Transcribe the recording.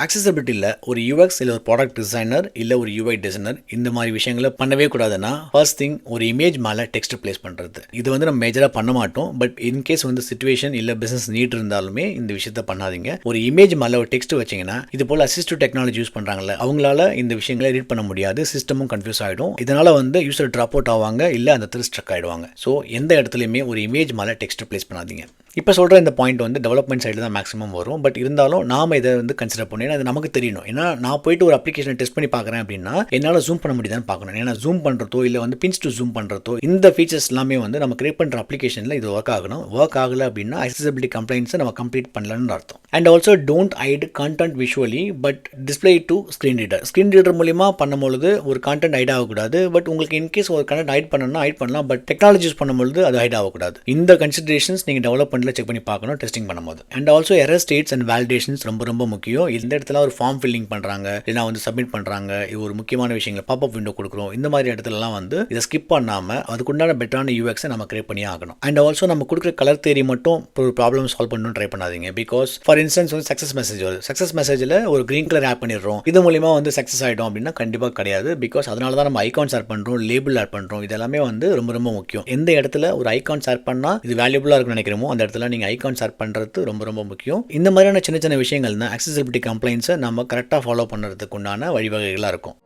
ஆக்சசிபிலிட்டியில் ஒரு யூஎக்ஸ் இல்லை ஒரு ப்ராடக்ட் டிசைனர் இல்லை ஒரு யூஐ டிசைனர் இந்த மாதிரி விஷயங்களை பண்ணவே கூடாதுன்னா ஃபர்ஸ்ட் திங் ஒரு இமேஜ் மேலே டெக்ஸ்ட் பிளேஸ் பண்ணுறது. இது வந்து நம்ம மேஜராக பண்ண மாட்டோம். பட் இன்கேஸ் வந்து சிச்சுவேஷன் இல்லை பிஸ்னஸ் நீட் இருந்தாலுமே இந்த விஷயத்த பண்ணாதீங்க. ஒரு இமேஜ் மேலே ஒரு டெக்ஸ்ட் வச்சிங்கன்னா இது போல் அசிஸ்டிவ் டெக்னாலஜி யூஸ் பண்ணுறாங்கல்ல, அவங்களால இந்த விஷயங்களை ரீட் பண்ண முடியாது, சிஸ்டமும் கன்ஃபியூஸ் ஆகிடும். இதனால் வந்து யூசர் ட்ராப் அவுட் ஆவாங்க இல்லை அந்த திரு ஸ்ட்ரக் ஆகிடுவாங்க. ஸோ எந்த இடத்துலையுமே ஒரு இமேஜ் மேலே டெக்ஸ்ட் பிளேஸ் பண்ணாதீங்க. இப்போ சொல்கிற இந்த பாயிண்ட் வந்து டெவலப்மெண்ட் சைடில் தான் மேக்ஸிமம் வரும். பட் இருந்தாலும் நாம் இதை வந்து கன்சிடர் பண்ணணும். ஏன்னா அது நமக்கு தெரியணும். ஏன்னா நான் போயிட்டு ஒரு அப்ளிகேஷனை டெஸ்ட் பண்ணி பார்க்குறேன் அப்படின்னா என்னால் ஜூம் பண்ண முடியுதான்னு பார்க்கணும். ஏன்னா ஜூம் பண்ணுறதோ இல்லை வந்து பின்ச் டு ஜூம் பண்ணுறதோ இந்த ஃபீச்சர்ஸ் எல்லாமே வந்து நம்ம கிரியேட் பண்ணுற அப்ளிகேஷனில் இது ஒர்க் ஆகணும். ஒர்க் ஆகலை அப்படின்னா அக்சசிபிலிட்டி கம்ப்ளைண்ட்ஸை நம்ம கம்ப்ளீட் பண்ணலன்னு அர்த்தம். And also don't height content visually but display to screen reader. Screen reader மூலிமா பண்ணும்பொழுது ஒரு கண்டென்ட் ஹைட் ஆகக்கூடாது. பட் உங்களுக்கு இன்கேஸ் ஒரு கண்டென்ட் ஹைட் பண்ணணும்னா ஹைட் பண்ணலாம். பட் டெக்னாலஜி யூஸ் பண்ணும்பொழுது அது ஹைட் ஆகக்கூடாது. இந்த கன்சிடரேஷன்ஸ் நீங்கள் டெவலப்மெண்ட்டில் செக் பண்ணி பார்க்கணும் டெஸ்டிங் பண்ணும்போது. And also error states and validations ரொம்ப முக்கியம். இந்த இடத்துல ஒரு ஃபார்ம் ஃபில்லிங் பண்ணுறாங்க இல்லைனா வந்து சப்மிட் பண்ணுறாங்க, இது ஒரு முக்கியமான விஷயங்கள் பாப்அப் விண்டோ கொடுக்குறோம். இந்த மாதிரி இடத்துலலாம் வந்து இதை ஸ்கிப் பண்ணாமல் அதுக்குண்டான பெட்டரான யூஎக்ஸை நம்ம கிரியேட் பண்ணி ஆகணும். அண்ட் ஆல்சோ நம்ம கொடுக்குற கலர் தேரி மட்டும் ஒரு ப்ராப்ளம் சால்வ் பண்ணணும் ட்ரை பண்ணாதீங்க. பிகாஸ் ஃபார் இன்ஸ்டன்ஸ் வந்து சக்ஸஸ் மெசேஜ் வருது, சக்ஸஸ் மெசேஜில் ஒரு கிரீன் கலர் ஆட் பண்ணிடுறோம், இது மூலிமா வந்து சக்ஸஸ் ஆகிடும் அப்படின்னா கண்டிப்பாக கிடையாது. பிகாஸ் அதனால தான் நம்ம ஐகான்ஸ் ஆட் பண்ணுறோம், லேபிள் ஆட் பண்ணுறோம். இதெல்லாமே வந்து ரொம்ப முக்கியம். எந்த இடத்துல ஒரு ஐகான்ஸ் ஆட் பண்ணால் இது வேல்யூபுளாக இருக்குன்னு நினைக்கிறோமோ அந்த இடத்துல நீங்கள் ஐகான்ஸ் ஆட் பண்ணுறது ரொம்ப முக்கியம். இந்த மாதிரியான சின்ன விஷயங்கள் தான் அக்சசிபிலிட்டி கம்ப்ளைண்ட்ஸை நம்ம கரெக்டாக ஃபாலோ பண்ணுறதுக்கு உண்டான வழிவகைகளாக இருக்கும்.